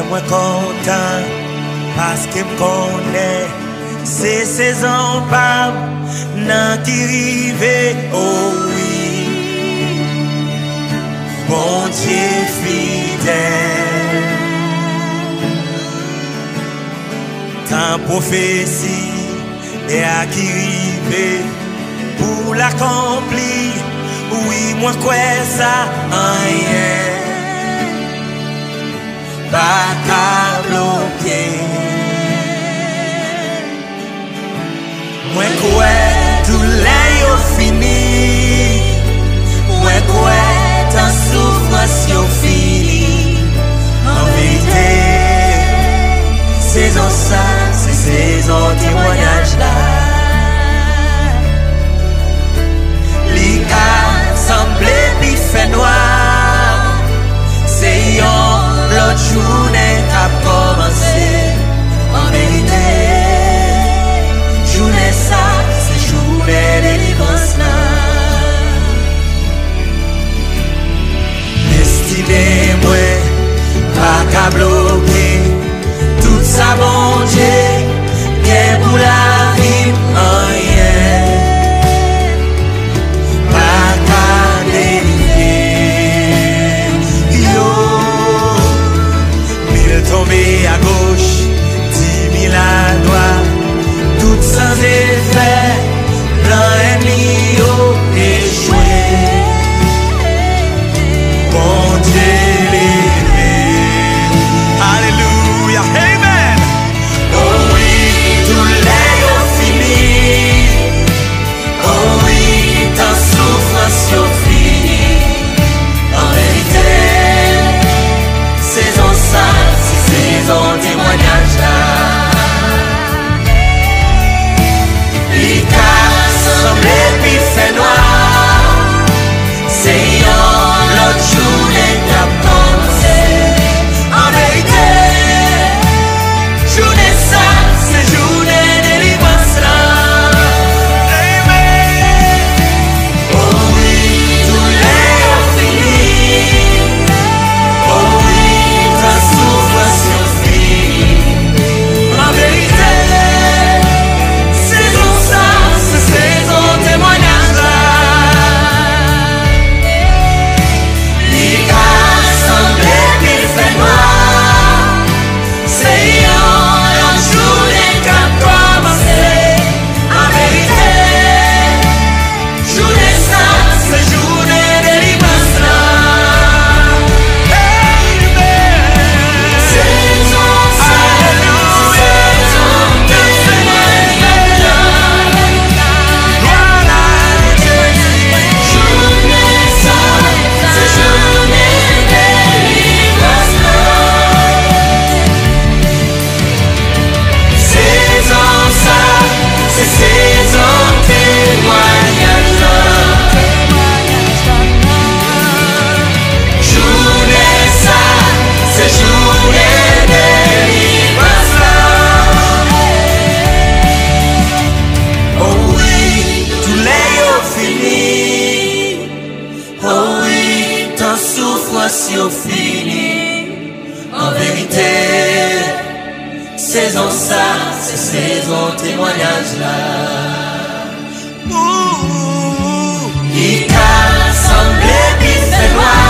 Moi content parce que me connaît c'est saison pas nan qui rive. Oh oui, bon Dieu fidèle. Tant prophétie et à qui rive pour l'accomplir. Oui, moi quoi ça rien pas qu'à bloquer. Moi quoi tout l'air fini. Moi quoi ta souffrance yo fini. En vérité, saison ça, c'est saison témoignage là. L'ika semble puis fait noir. C'est l'autre journée a commencé. En vérité, journée ça, c'est journée de délivrance là. Destinée moi, pas qu'à bloquer. Tout ça bon Dieu, qu'est pour la vie rien. Pas qu'à délivrer. Yo, 1000 tombés à gauche, 10 000 à droite. Tout sans effet, plan ennemi échoué. Bon Dieu levé. Alléluia, amen. Oh oui, tout l'est fini. Oh oui, ta souffrance est finie. En vérité, saison ça, c'est saison témoignage là. Semble puis fait noir. C'est l'autre journée qui a commencé. En vérité, journée ça, c'est journée de délivrance là. Amen. Oh oui, tout l'est fini. Oh oui, ta souffrance est finie. En vérité, en vérité, saison ça, c'est saison témoignage là. Il t'a semblé qu'il fait noir.